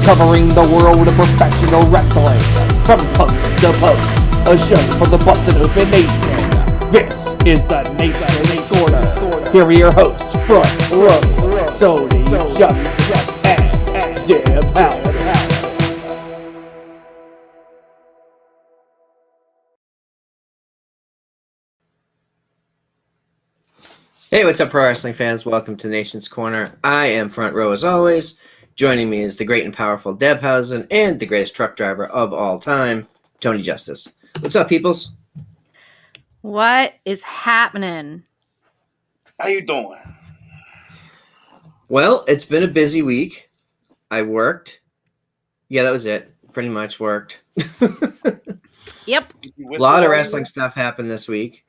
covering the world of professional wrestling from post to post. A show for the Busted Open Nation. This is the Nation Corner. Here are your hosts, Front Row, Sony, Justice, and Debhausen. Hey, what's up, pro wrestling fans? Welcome to Nation's Corner. I am Front Row as always. Joining me is the great and powerful Debhausen and the greatest truck driver of all time, Tony Justice. What's up, peoples? What is happening? How you doing? Well, it's been a busy week. I worked. Yeah, that was it. Pretty much worked. Yep. A lot of wrestling stuff happened this week.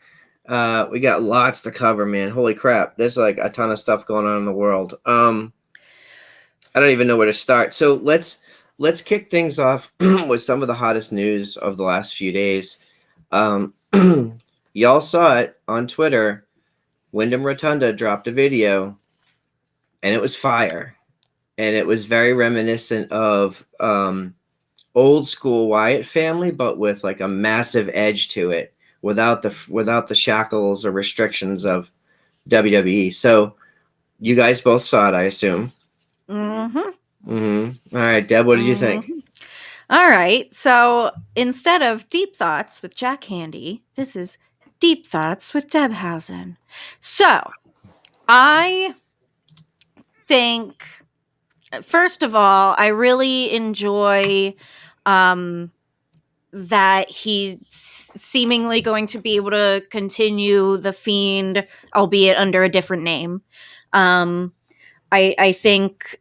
We got lots to cover, man. Holy crap. There's like a ton of stuff going on in the world. I don't even know where to start. So let's kick things off with some of the hottest news of the last few days. Y'all saw it on Twitter. Wyndham Rotunda dropped a video, and it was fire. And it was very reminiscent of old school Wyatt family, but with like a massive edge to it, without the shackles or restrictions of WWE. So you guys both saw it, I assume. All right, Deb, what did you think? All right. So instead of Deep Thoughts with Jack Handy, this is Deep Thoughts with Debhausen. So I think, first of all, I really enjoy that he's seemingly going to be able to continue The Fiend, albeit under a different name. I think,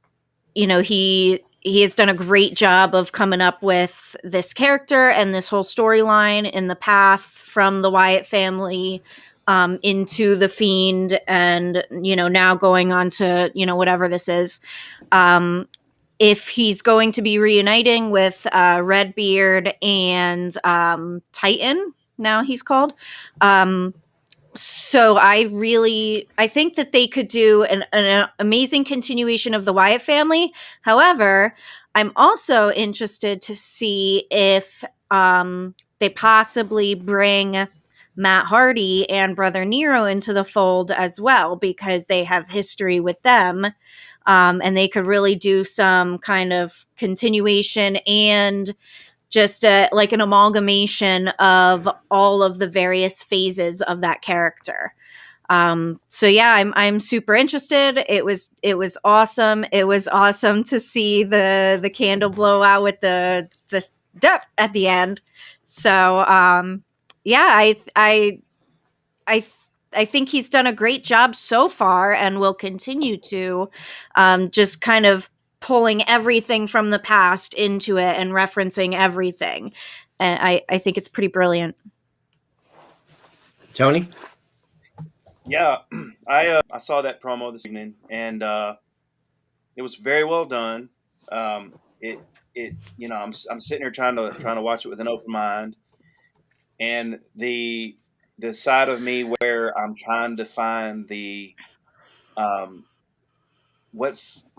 you know, he has done a great job of coming up with this character and this whole storyline in the path from the Wyatt family into The Fiend, and, you know, now going on to, you know, whatever this is. If he's going to be reuniting with Redbeard and Titan, now he's called. So I think that they could do an amazing continuation of the Wyatt family. However, I'm also interested to see if they possibly bring Matt Hardy and Brother Nero into the fold as well, because they have history with them. And they could really do some kind of continuation and just like an amalgamation of all of the various phases of that character. So yeah, I'm super interested. It was awesome. It was awesome to see the candle blow out with the step at the end. So yeah, I think he's done a great job so far and will continue to, just kind of pulling everything from the past into it and referencing everything. And I think it's pretty brilliant. Tony? Yeah, I saw that promo this evening, and it was very well done. It you know, I'm sitting here trying to watch it with an open mind, and the side of me where I'm trying to find the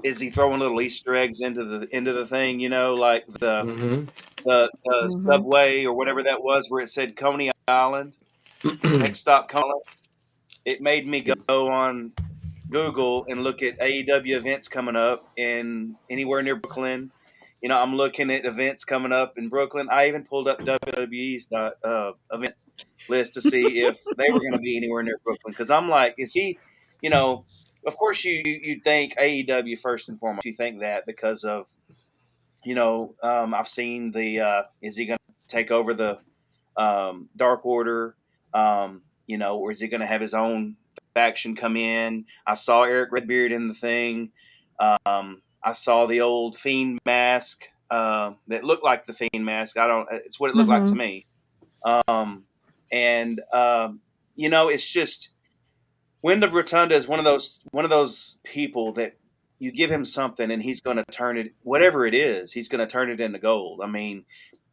is he throwing little Easter eggs into the thing, you know, like the subway or whatever that was, where it said Coney Island, next stop Coney Island. It made me go on Google and look at AEW events coming up in anywhere near Brooklyn. You know, I'm looking at events coming up in Brooklyn. I even pulled up WWE's event list to see if they were going to be anywhere near Brooklyn, because I'm like, is he, you know, of course you think AEW first and foremost. You think that because of, you know, I've seen the is he going to take over the Dark Order, you know, or is he going to have his own faction come in? I saw Eric Redbeard in the thing. I saw the old Fiend mask that looked like the Fiend mask. It's what it looked like to me. You know, it's just, Wyndham Rotunda is one of those people that you give him something and he's going to turn it, whatever it is, he's going to turn it into gold. I mean,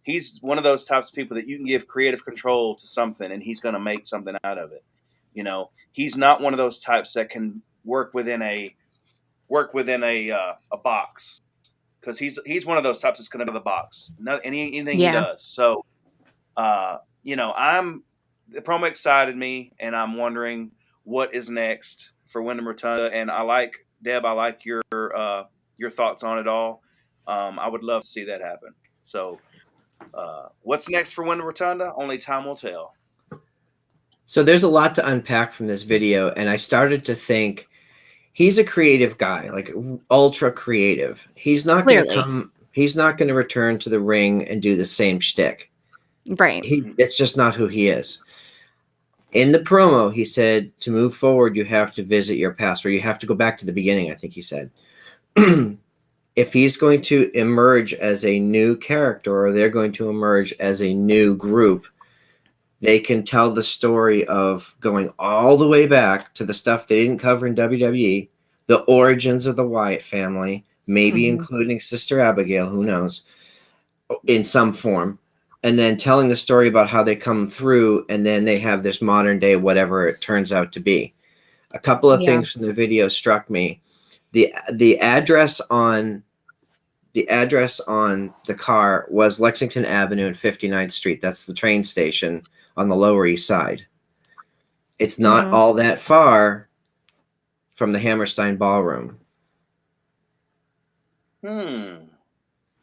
he's one of those types of people that you can give creative control to something and he's going to make something out of it. You know, he's not one of those types that can work within a box. because he's one of those types that's going to be the box. Anything Yeah. he does. So, the promo excited me, and I'm wondering what is next for Wyndham Rotunda. And I like your thoughts on it all. I would love to see that happen. So, what's next for Wyndham Rotunda? Only time will tell. So there's a lot to unpack from this video, and I started to think he's a creative guy, like ultra creative. He's not going to come. He's not going to return to the ring and do the same shtick. Right. It's just not who he is. In the promo, he said to move forward, you have to visit your past, or you have to go back to the beginning. I think he said, if he's going to emerge as a new character, or they're going to emerge as a new group, they can tell the story of going all the way back to the stuff they didn't cover in WWE, the origins of the Wyatt family, maybe including Sister Abigail, who knows, in some form, and then telling the story about how they come through, and then they have this modern day, whatever it turns out to be. A couple of things from the video struck me. The address on the car was Lexington Avenue and 59th Street. That's the train station on the Lower East Side. It's not all that far from the Hammerstein Ballroom.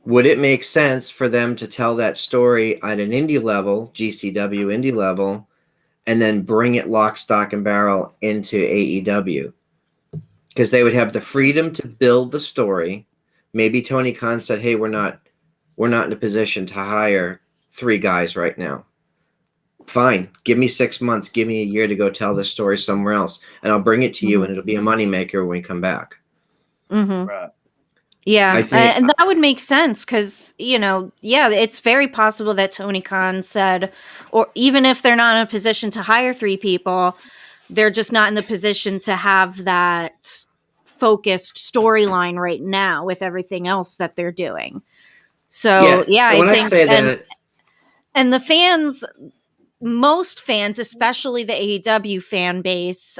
Would it make sense for them to tell that story at an indie level, GCW indie level, and then bring it lock, stock, and barrel into AEW? Because they would have the freedom to build the story. Maybe Tony Khan said, hey, we're not in a position to hire 3 guys right now. Fine. Give me 6 months. Give me a year to go tell this story somewhere else. And I'll bring it to you, and it'll be a moneymaker when we come back. Right. Yeah. And that would make sense because, it's very possible that Tony Khan said, or even if they're not in a position to hire 3 people, they're just not in the position to have that focused storyline right now with everything else that they're doing. So, I think and the fans, most fans, especially the AEW fan base,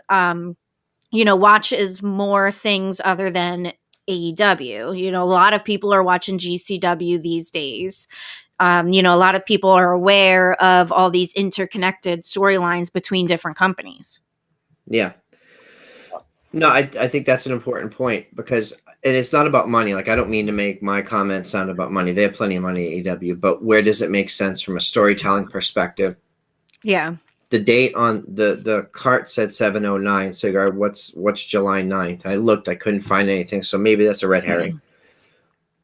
watches more things other than AEW. A lot of people are watching GCW these days. A lot of people are aware of all these interconnected storylines between different companies. Yeah. No, I think that's an important point because, and it's not about money. Like, I don't mean to make my comments sound about money. They have plenty of money at AEW, but where does it make sense from a storytelling perspective? Yeah. The date on the cart said 7/09. So what's July 9th? I looked, I couldn't find anything. So maybe that's a red herring.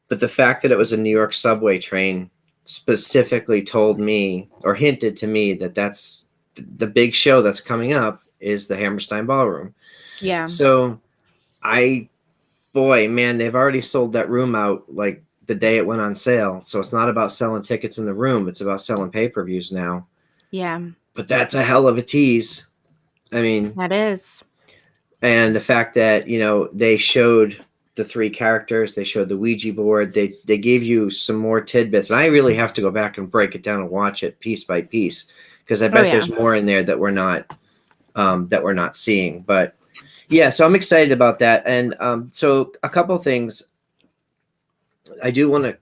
But the fact that it was a New York subway train specifically told me or hinted to me that that's the big show that's coming up is the Hammerstein Ballroom. Yeah. So they've already sold that room out like the day it went on sale. So it's not about selling tickets in the room. It's about selling pay-per-views now. Yeah. But that's a hell of a tease. I mean, that is. And the fact that, they showed the 3 characters, they showed the Ouija board, they gave you some more tidbits. And I really have to go back and break it down and watch it piece by piece because I bet there's more in there that we're not seeing. But yeah, so I'm excited about that. And so a couple things I do want to,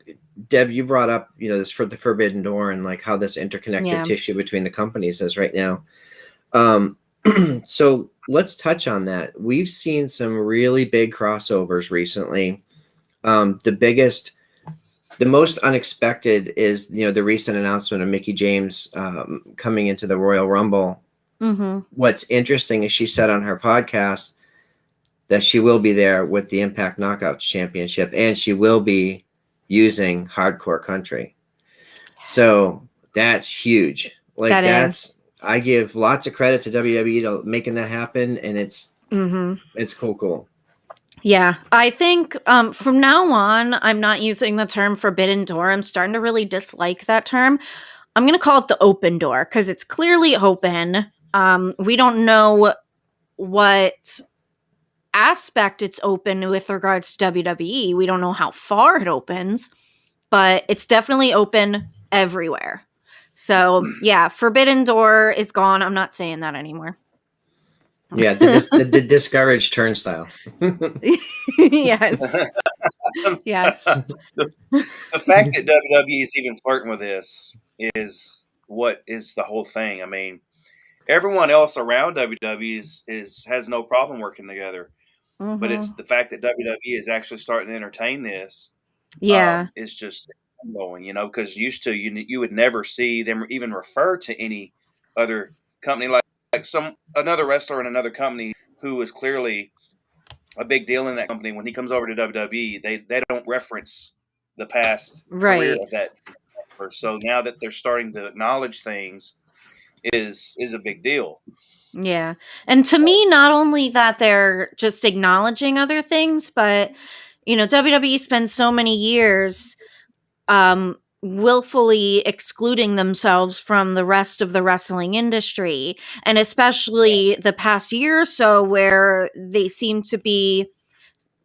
Deb, you brought up, this for the Forbidden Door and like how this interconnected tissue between the companies is right now. So let's touch on that. We've seen some really big crossovers recently. The most unexpected is, the recent announcement of Mickie James coming into the Royal Rumble. What's interesting is she said on her podcast that she will be there with the Impact Knockouts Championship, and she will be using Hardcore Country. So that's huge. Like I give lots of credit to WWE to making that happen, and it's cool. Yeah, I think from now on, I'm not using the term Forbidden Door. I'm starting to really dislike that term. I'm going to call it the open door because it's clearly open. We don't know what aspect it's open with regards to WWE. We don't know how far it opens, but it's definitely open everywhere. So yeah, Forbidden Door is gone. I'm not saying that anymore. Yeah, the discouraged turnstile. Yes. Yes. The fact that WWE is even flirting with this is what is the whole thing. I mean, everyone else around WWE has no problem working together, but it's Mm-hmm. the fact that WWE is actually starting to entertain this Yeah. is just going, because used to you would never see them even refer to any other company like another wrestler in another company who is clearly a big deal in that company. When he comes over to WWE, they don't reference the past career Right. of that person. So now that they're starting to acknowledge things is a big deal. Yeah. And to me, not only that they're just acknowledging other things, but WWE spends so many years willfully excluding themselves from the rest of the wrestling industry, and especially the past year or so where they seem to be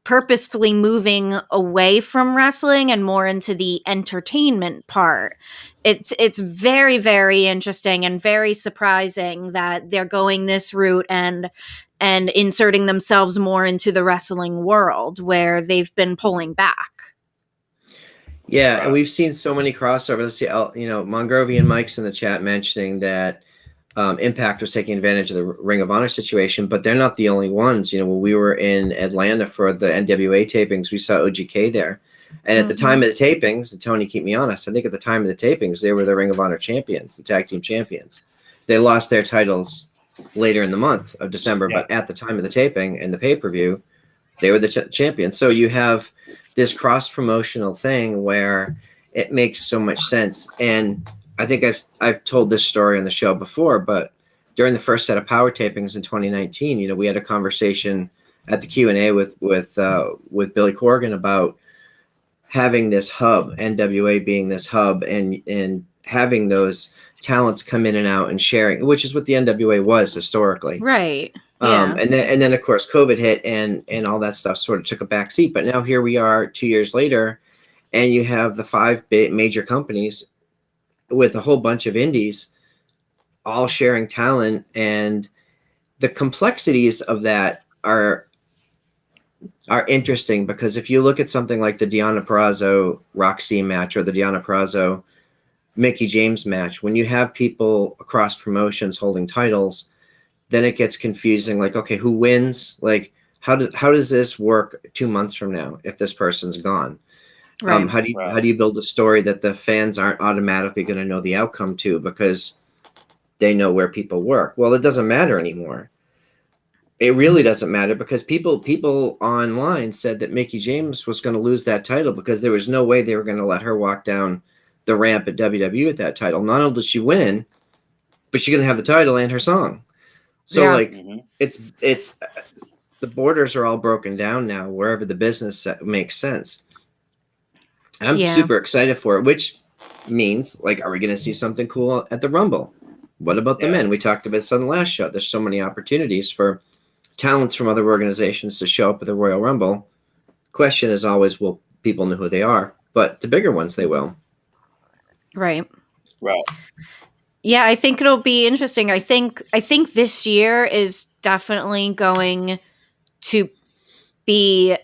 purposefully moving away from wrestling and more into the entertainment part. It's very, very interesting and very surprising that they're going this route and inserting themselves more into the wrestling world where they've been pulling back. Yeah, Right. and we've seen so many crossovers. Mongrovian Mike's in the chat mentioning that Impact was taking advantage of the Ring of Honor situation, but they're not the only ones. When we were in Atlanta for the NWA tapings, we saw OGK there. And at the time of the tapings, and Tony, keep me honest, I think at the time of the tapings, they were the Ring of Honor champions, the tag team champions. They lost their titles later in the month of December, but at the time of the taping and the pay-per-view, they were the champions. So you have this cross-promotional thing where it makes so much sense. And I think I've told this story on the show before, but during the first set of power tapings in 2019, we had a conversation at the Q&A with Billy Corgan about having this hub, NWA being this hub, and having those talents come in and out and sharing, which is what the NWA was historically. Right. Yeah. And then of course COVID hit and all that stuff sort of took a back seat. But now here we are 2 years later, and you have the 5 major companies with a whole bunch of indies all sharing talent, and the complexities of that are interesting, because if you look at something like the Deonna Purrazzo Roxy match or the Deonna Purrazzo Mickie James match, when you have people across promotions holding titles, then it gets confusing. Like, okay, who wins? Like, how does this work 2 months from now if this person's gone? Right. How do you build a story that the fans aren't automatically going to know the outcome to because they know where people work? Well, it doesn't matter anymore. It really doesn't matter, because people online said that Mickie James was going to lose that title because there was no way they were going to let her walk down the ramp at WWE with that title. Not only does she win, but she's going to have the title and her song. So it's the borders are all broken down now wherever the business makes sense. And I'm super excited for it, which means, like, are we going to see something cool at the Rumble? What about the men? We talked about this on the last show. There's so many opportunities for talents from other organizations to show up at the Royal Rumble. Question is always, will people know who they are? But the bigger ones, they will. Right. Right. Yeah, I think it'll be interesting. I think this year is definitely going to be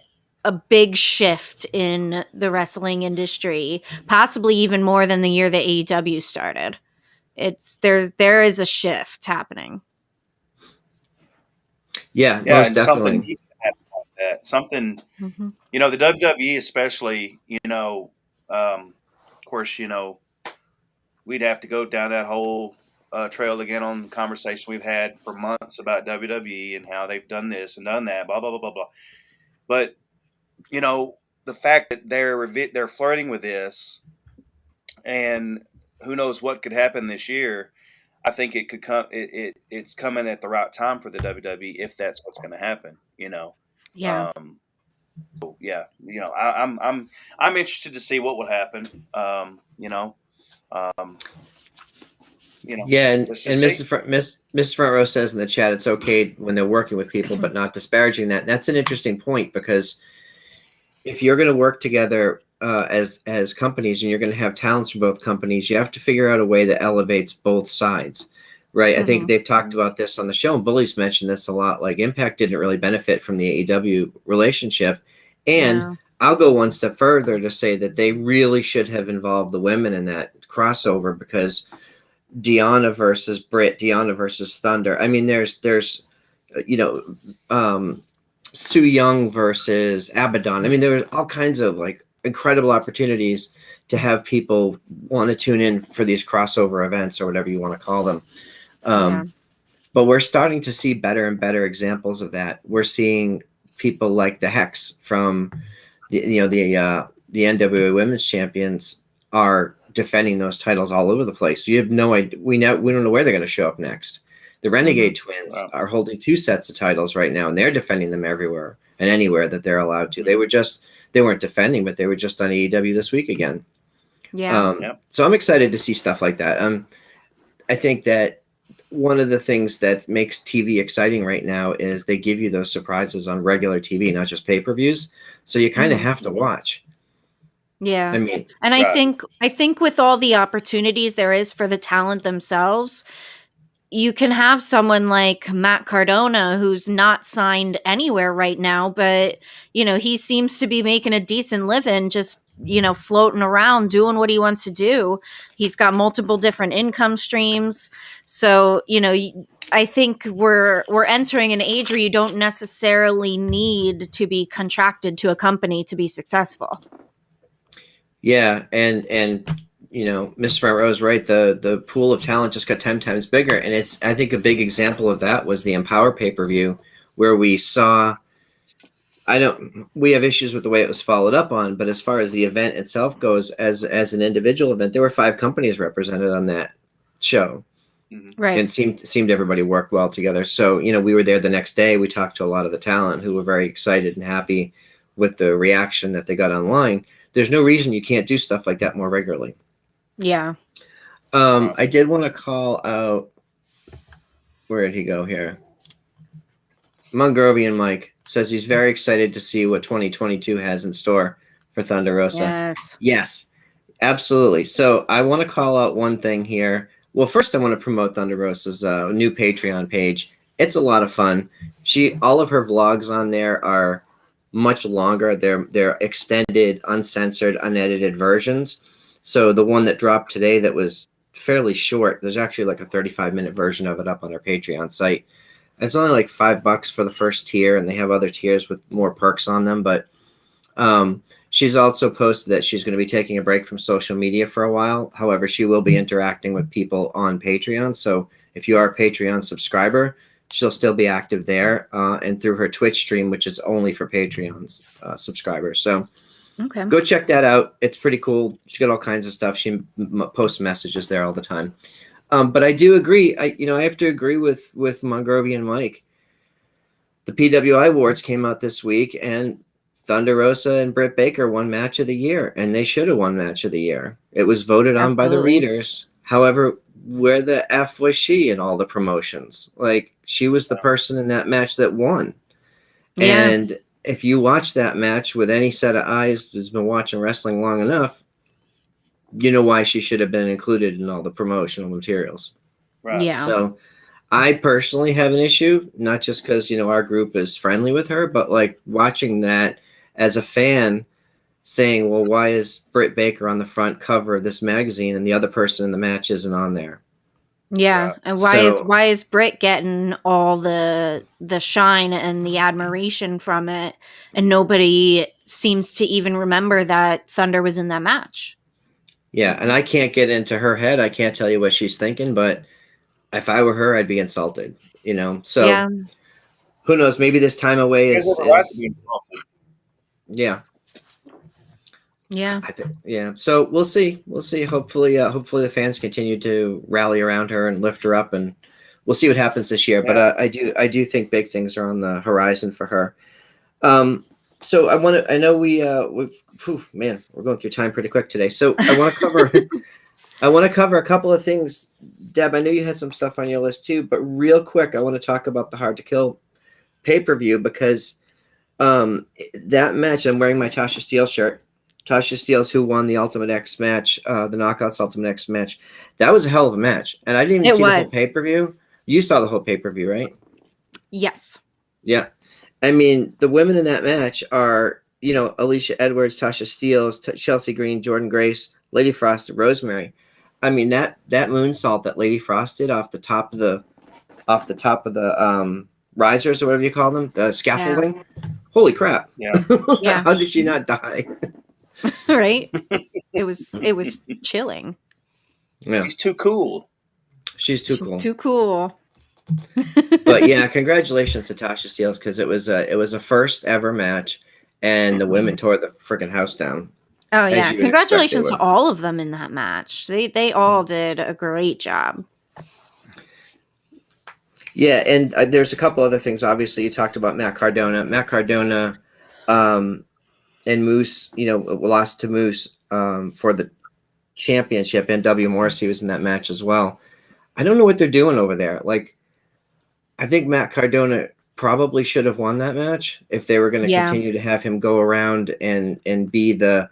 a big shift in the wrestling industry, possibly even more than the year that AEW started. There is a shift happening. Yeah, most definitely. Something needs to happen like that. Something, the WWE especially, of course, we'd have to go down that whole trail again on the conversation we've had for months about WWE and how they've done this and done that, blah, blah, blah, blah, blah. But, the fact that they're flirting with this, and who knows what could happen this year, I think it could come. It's coming at the right time for the WWE if that's what's going to happen. Yeah. I'm interested to see what will happen. Yeah, and Mrs. Front Row says in the chat it's okay when they're working with people, but not disparaging that. And that's an interesting point, because if you're going to work together as companies and you're going to have talents from both companies, you have to figure out a way that elevates both sides, right? I think they've talked about this on the show, and Bully's mentioned this a lot. Like, Impact didn't really benefit from the AEW relationship, and I'll go one step further to say that they really should have involved the women in that crossover, because Deonna versus Britt, Deonna versus Thunder. I mean, there's Su Yung versus Abaddon. I mean, there were all kinds of like incredible opportunities to have people want to tune in for these crossover events or whatever you want to call them. But we're starting to see better and better examples of that. We're seeing people like the Hex from the NWA Women's Champions are defending those titles all over the place. You have no idea. We don't know where they're going to show up next. The Renegade Twins are holding 2 sets of titles right now, and they're defending them everywhere and anywhere that they're allowed to. They weren't defending, but they were just on AEW this week again. So I'm excited to see stuff like that. I think that one of the things that makes TV exciting right now is they give you those surprises on regular TV, not just pay-per-views. So you kind of have to watch. Yeah. I mean, and I think with all the opportunities there is for the talent themselves, you can have someone like Matt Cardona, who's not signed anywhere right now, but he seems to be making a decent living, just floating around doing what he wants to do. He's got multiple different income streams. So, I think we're entering an age where you don't necessarily need to be contracted to a company to be successful. Yeah, and Miss Front Row is right. The pool of talent just got 10 times bigger, and I think a big example of that was the Empower pay-per-view, where we saw. We have issues with the way it was followed up on, but as far as the event itself goes, as an individual event, there were 5 companies represented on that show, right? And seemed everybody worked well together. So we were there the next day. We talked to a lot of the talent who were very excited and happy with the reaction that they got online. There's no reason you can't do stuff like that more regularly. Yeah. I did want to call out. Where did he go here? Mongrovian Mike says he's very excited to see what 2022 has in store for Thunder Rosa. Yes, absolutely. So I want to call out one thing here. Well, first I want to promote Thunder Rosa's new Patreon page. It's a lot of fun. All of her vlogs on there are much longer. They're extended, uncensored, unedited versions. So the one that dropped today that was fairly short, there's actually like a 35-minute version of it up on our Patreon site. It's only like $5 for the first tier, and they have other tiers with more perks on them. But she's also posted that she's going to be taking a break from social media for a while. However, she will be interacting with people on Patreon. So if you are a Patreon subscriber, she'll still be active there and through her Twitch stream, which is only for Patreon subscribers. So go check that out. It's pretty cool. She got all kinds of stuff. She posts messages there all the time. But I do agree. I have to agree with Mongrovian Mike. The PWI Awards came out this week, and Thunder Rosa and Britt Baker won Match of the Year, and they should have won Match of the Year. It was voted on by the readers. However, where the F was she in all the promotions? Like, she was the person in that match that won. Yeah. And if you watch that match with any set of eyes who's been watching wrestling long enough, you know why she should have been included in all the promotional materials. Right. Yeah. So I personally have an issue, not just because, our group is friendly with her, but like watching that as a fan saying, well, why is Britt Baker on the front cover of this magazine and the other person in the match isn't on there? Yeah. And why is Britt getting all the shine and the admiration from it, and nobody seems to even remember that Thunder was in that match? Yeah, and I can't get into her head. I can't tell you what she's thinking, but if I were her, I'd be insulted, So yeah. Who knows? Maybe this time away is yeah. Yeah. I think, yeah. So we'll see. Hopefully the fans continue to rally around her and lift her up, and we'll see what happens this year. Yeah. But I do think big things are on the horizon for her. So I know we're going through time pretty quick today. So I want to cover a couple of things. Deb, I know you had some stuff on your list too, but real quick, I want to talk about the Hard to Kill pay-per-view, because that match, I'm wearing my Tasha Steelz shirt. Tasha Steelz, who won the Ultimate X match, the Knockouts Ultimate X match. That was a hell of a match. And I didn't even see the whole pay-per-view. You saw the whole pay-per-view, right? Yes. Yeah. I mean, the women in that match are Alicia Edwards, Tasha Steelz, Chelsea Green, Jordan Grace, Lady Frost, and Rosemary. I mean, that moonsault that Lady Frost did off the top of the risers, or whatever you call them, the scaffolding. Yeah. Holy crap! Yeah. How did she not die? Right? It was chilling. Yeah. She's too cool. She's too cool. But yeah, congratulations to Tasha Steelz, because it was a first ever match, and the women tore the freaking house down. Oh yeah, congratulations to all of them in that match. They all did a great job. Yeah, and there's a couple other things. Obviously, you talked about Matt Cardona. Matt Cardona and Moose, lost to Moose for the championship, and W. Morrissey was in that match as well. I don't know what they're doing over there. Like, I think Matt Cardona probably should have won that match if they were going to continue to have him go around and be the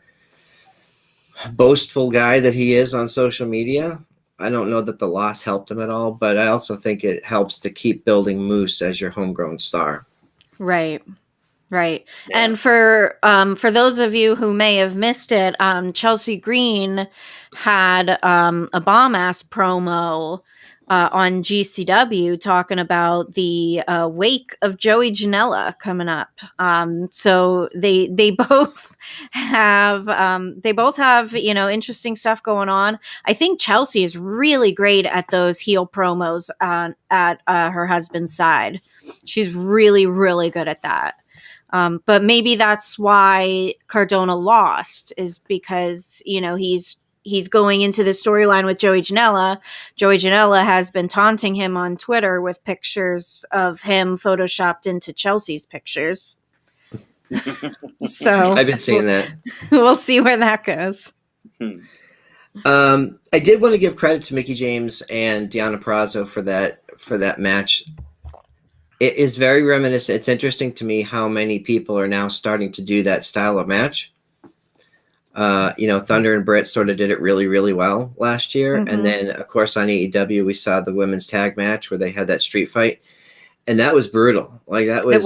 boastful guy that he is on social media. I don't know that the loss helped him at all, but I also think it helps to keep building Moose as your homegrown star. Right. Yeah. And for those of you who may have missed it, Chelsea Green had a bomb-ass promo on GCW talking about the wake of Joey Janela coming up. So they both have interesting stuff going on. I think Chelsea is really great at those heel promos at her husband's side. She's really, really good at that. But maybe that's why Cardona lost, is because, he's going into the storyline with Joey Janela. Joey Janela has been taunting him on Twitter with pictures of him photoshopped into Chelsea's pictures. So I've been seeing that. We'll see where that goes. I did want to give credit to Mickie James and Deonna Purrazzo for that match. It is very reminiscent. It's interesting to me how many people are now starting to do that style of match. Thunder and Britt sort of did it really, really well last year. Mm-hmm. And then, of course, on AEW, we saw the women's tag match where they had that street fight. And that was brutal. Like, that was.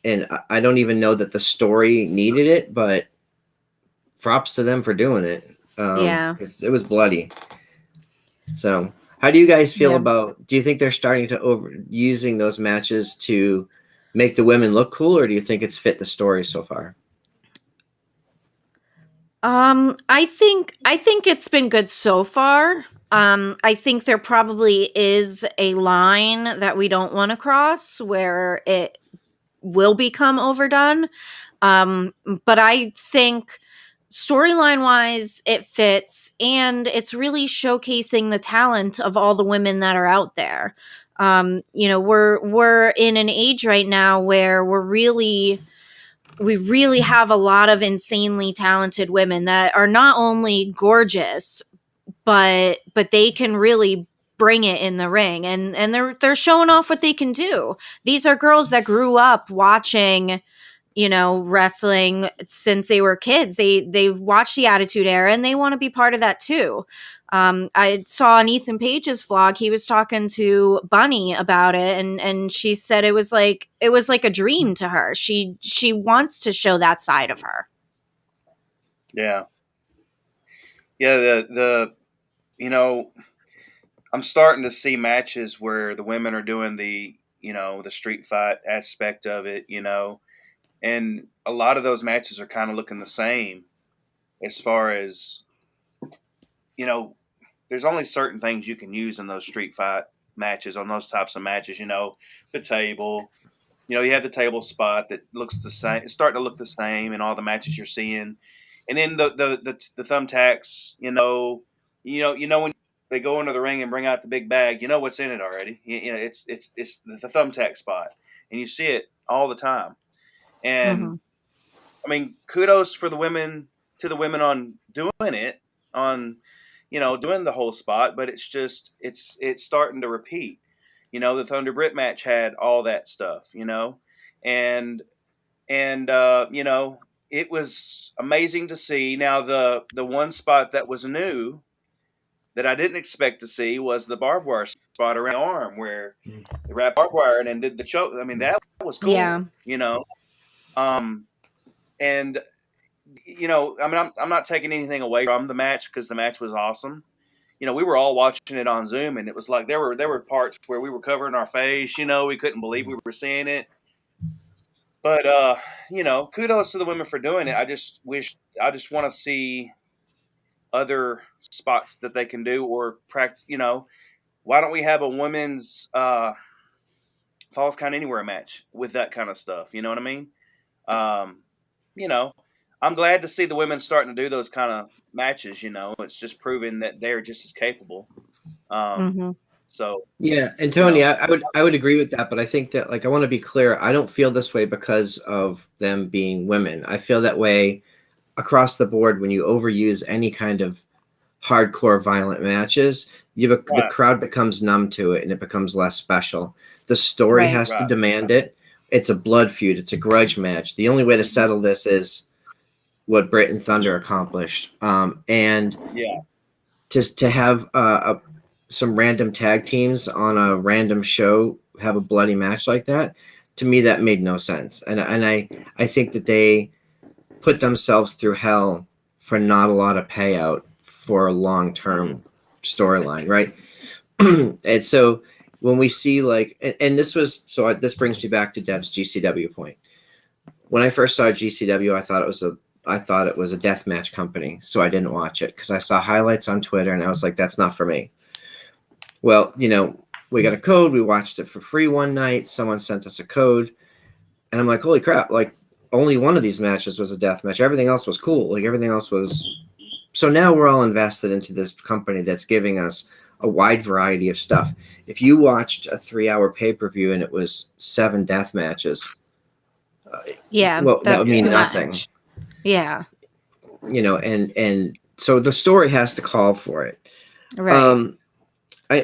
And I don't even know that the story needed it, but props to them for doing it. Because it was bloody. So, how do you guys feel about, do you think they're starting to using those matches to make the women look cool, or do you think it's fit the story so far? I think it's been good so far. I think there probably is a line that we don't want to cross where it will become overdone. But I think storyline wise, it fits, and it's really showcasing the talent of all the women that are out there. We're in an age right now where we really have a lot of insanely talented women that are not only gorgeous, but they can really bring it in the ring, and they're showing off what they can do. These are girls that grew up watching, wrestling since they were kids. They've watched the Attitude Era, and they want to be part of that too. I saw on Ethan Page's vlog, he was talking to Bunny about it, and she said it was like a dream to her. She wants to show that side of her. Yeah. I'm starting to see matches where the women are doing the street fight aspect of it, and a lot of those matches are kind of looking the same as far as, there's only certain things you can use in those street fight matches, on those types of matches, the table, you have the table spot that looks the same. It's starting to look the same in all the matches you're seeing. And then the thumbtacks, when they go into the ring and bring out the big bag, what's in it already. It's the thumbtack spot, and you see it all the time. And I mean, kudos for the women on doing it, on doing the whole spot. But it's just it's starting to repeat. The Thunder Britt match had all that stuff, and it was amazing to see. Now the one spot that was new that I didn't expect to see was the barbed wire spot around the arm where they wrapped barbed wire and then did the choke. I mean, that was cool. Yeah. and you know, I mean, I'm not taking anything away from the match because the match was awesome. You know, we were all watching it on Zoom, and it was like there were parts where we were covering our face. You know, we couldn't believe we were seeing it. But you know, kudos to the women for doing it. I just want to see other spots that they can do or practice. You know, why don't we have a women's Falls Count Anywhere match with that kind of stuff? You know what I mean? You know, I'm glad to see the women starting to do those kind of matches. You know, it's just proving that they're just as capable. So yeah, and Tony, you know, I would agree with that, but I think that, like, I want to be clear. I don't feel this way because of them being women. I feel that way across the board when you overuse any kind of hardcore violent matches. The crowd becomes numb to it, and it becomes less special. The story has to demand it. It's a blood feud. It's a grudge match. The only way to settle this is what Britt and Thunder accomplished, and just to have some random tag teams on a random show have a bloody match like that, to me that made no sense. And I think that they put themselves through hell for not a lot of payout for a long-term storyline, right? And so when we see, like, and this brings me back to Deb's GCW point. When I first saw GCW, I thought it was a deathmatch company, so I didn't watch it because I saw highlights on Twitter and I was like, that's not for me. Well, you know, we got a code. We watched it for free one night. Someone sent us a code. And I'm like, holy crap. Like, only one of these matches was a death match. Everything else was cool. Like, everything else was. So now we're all invested into this company that's giving us a wide variety of stuff. If you watched a 3-hour pay-per-view and it was 7 death matches, well, that would mean nothing. Much. Yeah. You know, and so the story has to call for it. Right.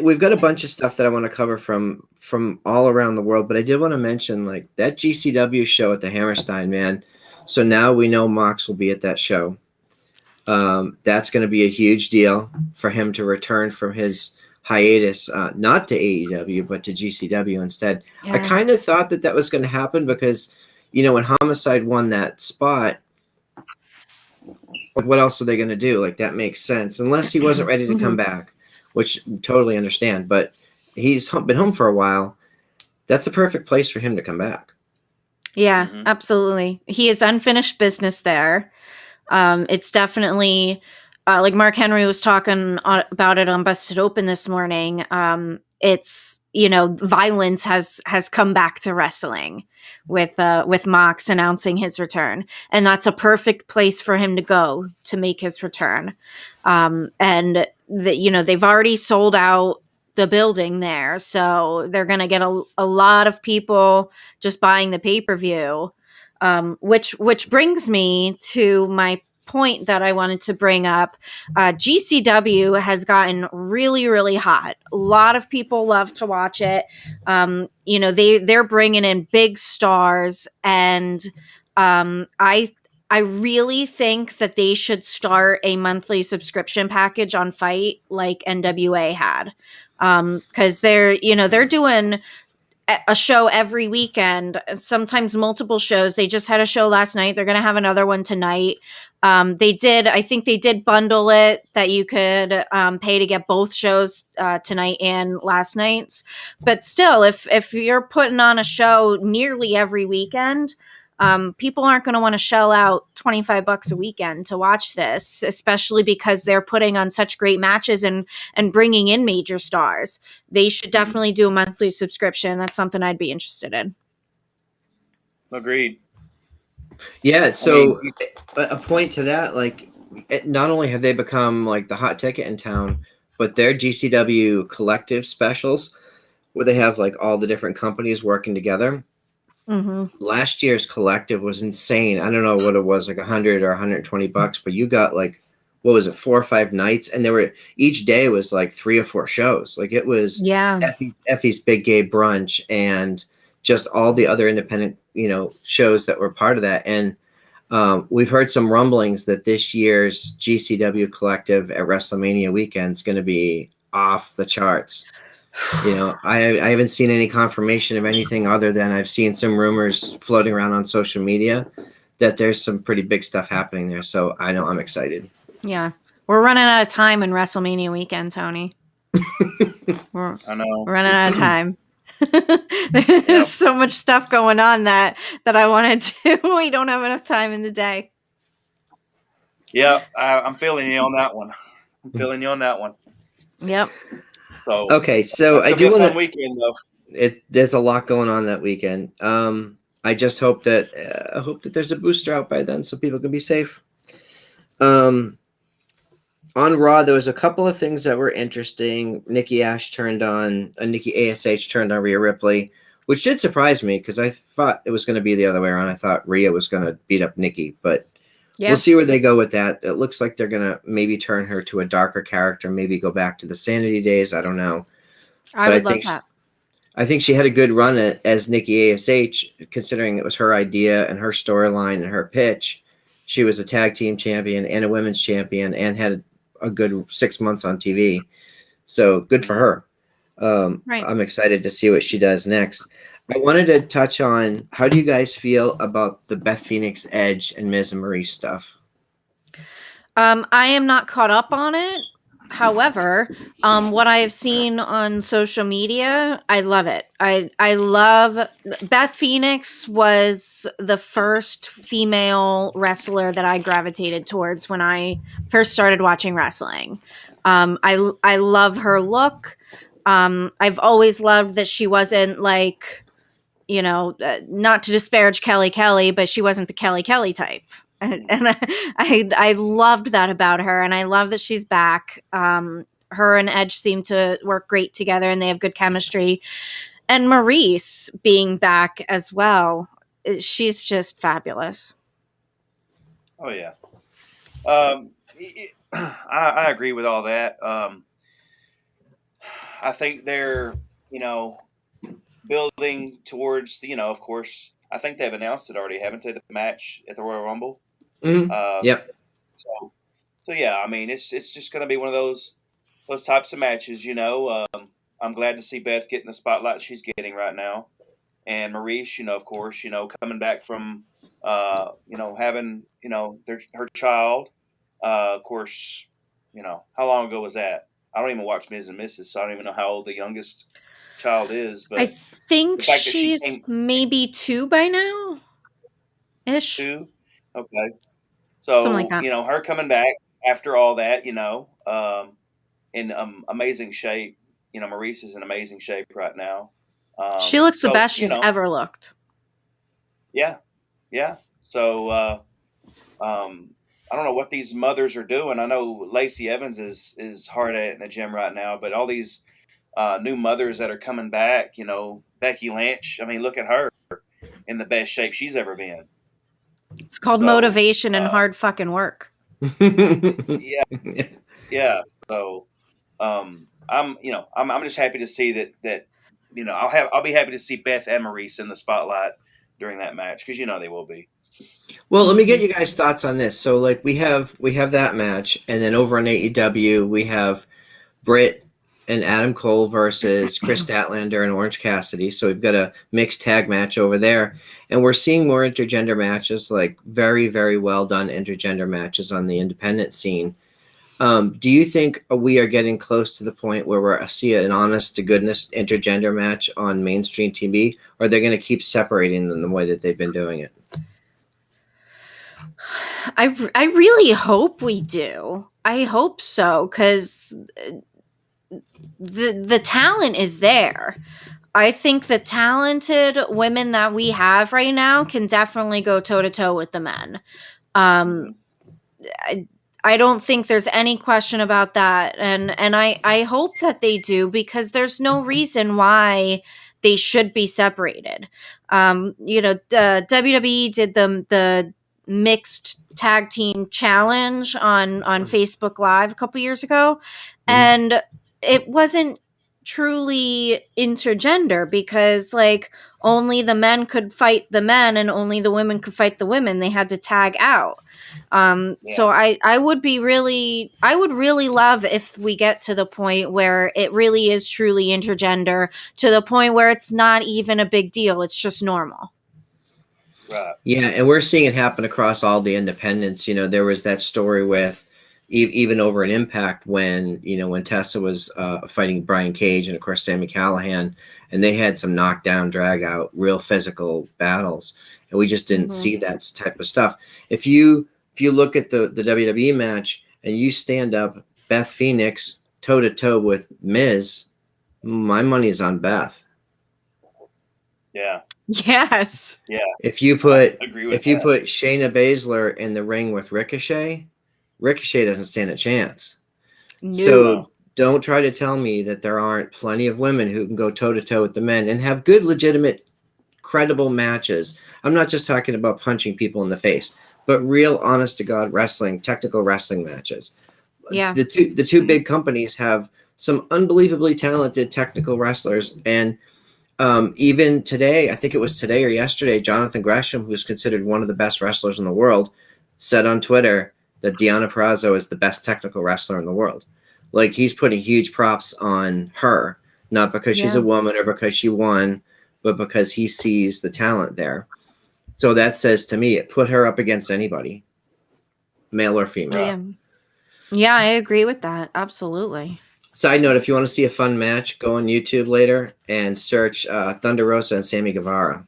We've got a bunch of stuff that I want to cover from all around the world, but I did want to mention, like, that GCW show at the Hammerstein, man. So now we know Mox will be at that show. That's going to be a huge deal for him to return from his hiatus, not to AEW, but to GCW instead. Yeah. I kind of thought that was going to happen because, you know, when Homicide won that spot, like, what else are they going to do? Like, that makes sense, unless he wasn't ready to come back. Which I totally understand, but he's been home for a while. That's a perfect place for him to come back. Yeah, absolutely. He is unfinished business there. It's definitely, like Mark Henry was talking about it on Busted Open this morning. It's, you know, violence has come back to wrestling with Mox announcing his return, and that's a perfect place for him to go to make his return. And you know, they've already sold out the building there, so they're going to get a lot of people just buying the pay-per-view. Which brings me to my point that I wanted to bring up. GCW has gotten really, really hot. A lot of people love to watch it. You know, they're bringing in big stars, and I really think that they should start a monthly subscription package on Fight like NWA had, because they're doing a show every weekend, sometimes multiple shows. They just had a show last night. They're going to have another one tonight. I think they did bundle it that you could pay to get both shows tonight and last night's. But still, if you're putting on a show nearly every weekend, people aren't going to want to shell out $25 a weekend to watch this, especially because they're putting on such great matches and bringing in major stars. They should definitely do a monthly subscription. That's something I'd be interested in. Agreed. Yeah. So a point to that, like, not only have they become like the hot ticket in town, but their GCW collective specials where they have like all the different companies working together. Last year's collective was insane. I don't know what it was, like $100 or $120, but you got like, what was it, 4 or 5 nights, and each day was like 3 or 4 shows. Like, it was Effie's Big Gay Brunch and just all the other independent, you know, shows that were part of that. And we've heard some rumblings that this year's GCW collective at WrestleMania weekend is going to be off the charts. You know, I haven't seen any confirmation of anything other than I've seen some rumors floating around on social media that there's some pretty big stuff happening there. So I know I'm excited. Yeah. We're running out of time in WrestleMania weekend, Tony. We're I know. running out of time. There's so much stuff going on that I wanted to. We don't have enough time in the day. Yeah, I'm feeling you on that one. I'm feeling you on that one. Yep. So okay, so I do want to. Weekend though. There's a lot going on that weekend. I just hope that there's a booster out by then so people can be safe. On Raw, there was a couple of things that were interesting. Nikki ASH turned on Rhea Ripley, which did surprise me because I thought it was going to be the other way around. I thought Rhea was going to beat up Nikki, but we'll see where they go with that. It looks like they're going to maybe turn her to a darker character, maybe go back to the Sanity days. I don't know. I would love that. I think she had a good run as Nikki ASH, considering it was her idea and her storyline and her pitch. She was a tag team champion and a women's champion and had a good 6 months on TV. So good for her. Right. I'm excited to see what she does next. I wanted to touch on, how do you guys feel about the Beth Phoenix, Edge, and Miz and Maurice stuff? I am not caught up on it. However, what I have seen on social media, I love it. I love Beth Phoenix was the first female wrestler that I gravitated towards when I first started watching wrestling. I love her look. I've always loved that she wasn't like, not to disparage Kelly, but she wasn't the Kelly type. And I loved that about her, and I love that she's back. Her and Edge seem to work great together, and they have good chemistry. And Maurice being back as well, she's just fabulous. Oh yeah, I agree with all that. I think they're building towards the of course. I think they've announced it already, haven't they? The match at the Royal Rumble. Mm-hmm. Yep. So yeah, I mean, it's just going to be one of those types of matches. I'm glad to see Beth getting the spotlight she's getting right now, and Maurice, of course, coming back from, having, her child. Of course, how long ago was that? I don't even watch Ms. and Mrs., so I don't even know how old the youngest child is. But I think she's maybe 2 by now, ish. 2. Okay. So, something like that. Her coming back after all that, in amazing shape. Maurice is in amazing shape right now. She looks the best she's ever looked. Yeah. Yeah. So, I don't know what these mothers are doing. I know Lacey Evans is hard at it in the gym right now, but all these new mothers that are coming back, Becky Lynch, I mean, look at her in the best shape she's ever been. It's called motivation and hard fucking work. Yeah. Yeah. So, I'm just happy to see that I'll be happy to see Beth and Maurice in the spotlight during that match, because they will be. Well, let me get you guys' thoughts on this. So, like, we have that match, and then over on AEW we have Britt and Adam Cole versus Chris Statlander and Orange Cassidy. So we've got a mixed tag match over there, and we're seeing more intergender matches, like very, very well done intergender matches on the independent scene. Do you think we are getting close to the point where we're see an honest to goodness intergender match on mainstream TV, or are they going to keep separating them the way that they've been doing it? I really hope we do. I hope so, because the talent is there. I think the talented women that we have right now can definitely go toe to toe with the men. I don't think there's any question about that. And I hope that they do, because there's no reason why they should be separated. WWE did the mixed tag team challenge on Facebook Live a couple years ago. And it wasn't truly intergender, because like only the men could fight the men and only the women could fight the women. They had to tag out. So I would really love if we get to the point where it really is truly intergender, to the point where it's not even a big deal. It's just normal. Right. Yeah, and we're seeing it happen across all the independents. There was that story with even over an Impact when Tessa was fighting Brian Cage and of course Sami Callihan, and they had some knockdown, drag out, real physical battles, and we just didn't see that type of stuff. If you look at the WWE match and you stand up Beth Phoenix toe to toe with Miz, my money's on Beth. Yeah. Yes. Yeah. If you put Shayna Baszler in the ring with Ricochet doesn't stand a chance. No. So don't try to tell me that there aren't plenty of women who can go toe to toe with the men and have good, legitimate, credible matches. I'm not just talking about punching people in the face, but real, honest to God wrestling, technical wrestling matches. Yeah. The two big companies have some unbelievably talented technical wrestlers, and even today, I think it was today or yesterday, Jonathan Gresham, who's considered one of the best wrestlers in the world, said on Twitter that Deonna Purrazzo is the best technical wrestler in the world. Like, he's putting huge props on her, not because she's a woman or because she won, but because he sees the talent there. So that says to me, put her up against anybody, male or female. Yeah, I agree with that. Absolutely. Side note, if you want to see a fun match, go on YouTube later and search Thunder Rosa and Sammy Guevara.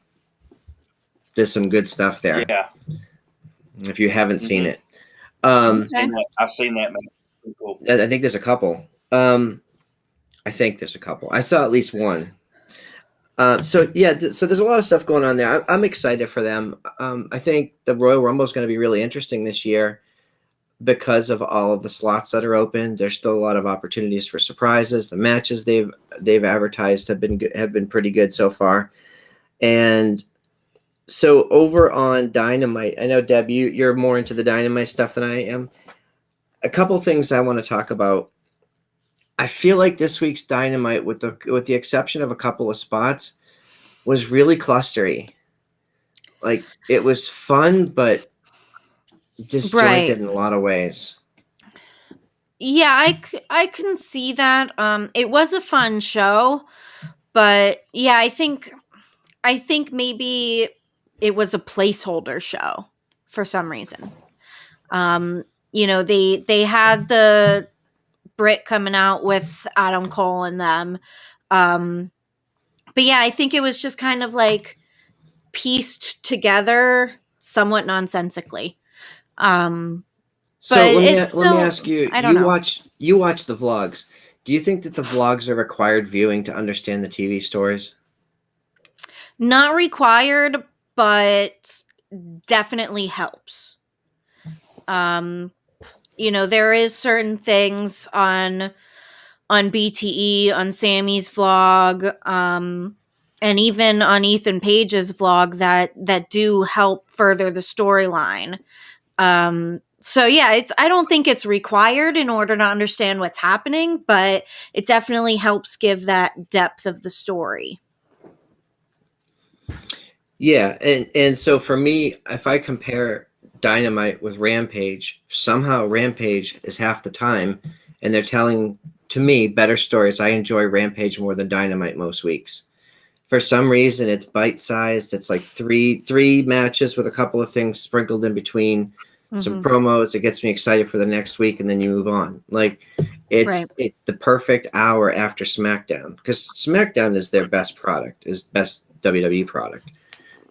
There's some good stuff there. Yeah. If you haven't seen it. I've seen that match. Pretty cool. I think there's a couple. I saw at least one. So there's a lot of stuff going on there. I'm excited for them. I think the Royal Rumble is going to be really interesting this year because of all of the slots that are open. There's still a lot of opportunities for surprises. The matches they've advertised have been pretty good so far. And so over on Dynamite, I know Deb, you're more into the Dynamite stuff than I am. A couple things I want to talk about. I feel like this week's Dynamite, with the exception of a couple of spots, was really clustery. Like, it was fun, but disjointed in a lot of ways. Yeah, I can see that. It was a fun show, but yeah, I think maybe it was a placeholder show for some reason. They had the Britt coming out with Adam Cole and them. But yeah, I think it was just kind of like pieced together somewhat nonsensically. So but let me ask you, I don't know. You watch the vlogs. Do you think that the vlogs are required viewing to understand the TV stories? Not required, but definitely helps. There is certain things on BTE, on Sammy's vlog, and even on Ethan Page's vlog that do help further the storyline. So yeah, I don't think it's required in order to understand what's happening, but it definitely helps give that depth of the story. Yeah, and so for me, if I compare Dynamite with Rampage, somehow Rampage is half the time, and they're telling, to me, better stories. I enjoy Rampage more than Dynamite most weeks. For some reason, it's bite-sized. It's like three matches with a couple of things sprinkled in between, some promos. It gets me excited for the next week, and then you move on. Like, it's the perfect hour after SmackDown, because SmackDown is their best product, is best WWE product,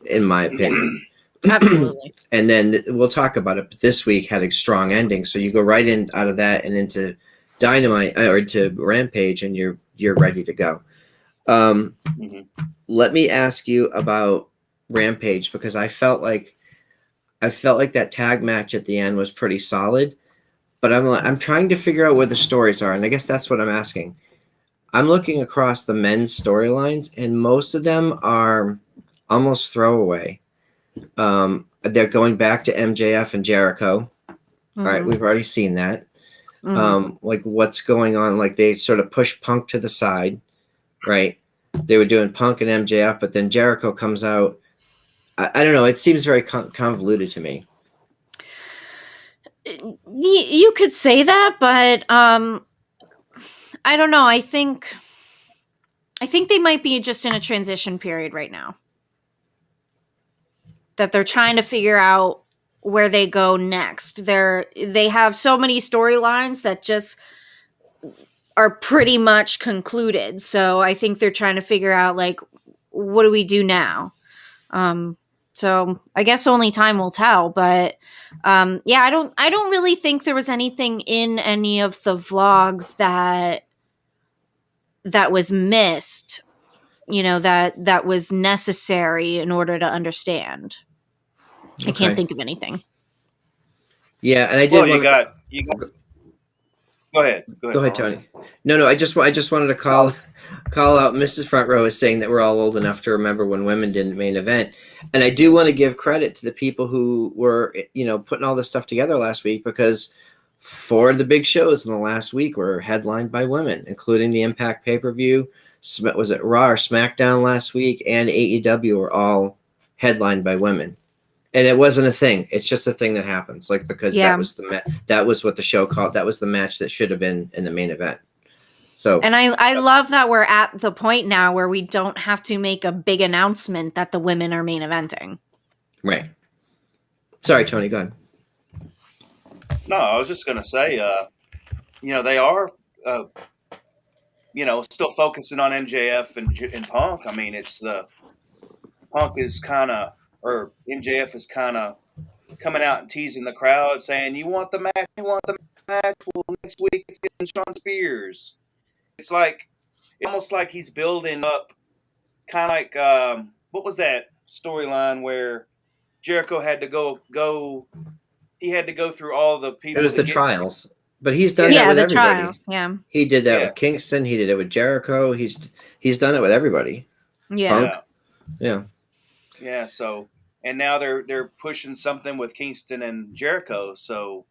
in my opinion. Absolutely. And then we'll talk about it, but this week had a strong ending, so you go right in out of that and into Dynamite or into Rampage, and you're ready to go. Let me ask you about Rampage, because I felt like that tag match at the end was pretty solid, but I'm trying to figure out where the stories are, and I guess that's what I'm asking. I'm looking across the men's storylines, and most of them are almost throwaway. They're going back to MJF and Jericho. All right, we've already seen that. Like, what's going on? Like, they sort of push Punk to the side, right? They were doing Punk and MJF, but then Jericho comes out. I don't know. It seems very convoluted to me. You could say that, but I don't know. I think they might be just in a transition period right now. that they're trying to figure out where they go next. They have so many storylines that just are pretty much concluded. So I think they're trying to figure out, like, what do we do now? So I guess only time will tell, but yeah, I don't really think there was anything in any of the vlogs that was missed, that was necessary in order to understand. I can't think of anything. Yeah, and I did. Well, you got. Go ahead. Go ahead, Tony. No. I just wanted to call out. Mrs. Front Row is saying that we're all old enough to remember when women didn't main event, and I do want to give credit to the people who were, putting all this stuff together last week, because 4 of the big shows in the last week were headlined by women, including the Impact pay-per-view. Was it Raw or SmackDown last week, and AEW were all headlined by women. And it wasn't a thing. It's just a thing that happens, because that was what the show called. That was the match that should have been in the main event. So, and I love that we're at the point now where we don't have to make a big announcement that the women are main eventing. Right. Sorry, Tony. Go ahead. No, I was just going to say, they are, still focusing on MJF and Punk. I mean, it's Punk is kind of. Or MJF is kind of coming out and teasing the crowd, saying, "You want the match? You want the match? Well, next week it's getting Shawn Spears." It's almost like he's building up, kind of like what was that storyline where Jericho had to go? He had to go through all the people. It was the trials, but he's done that with everybody. Trials, yeah, he did that with Kingston. He did it with Jericho. He's done it with everybody. Yeah, Punk. Yeah. Yeah, so and now they're pushing something with Kingston and Jericho. So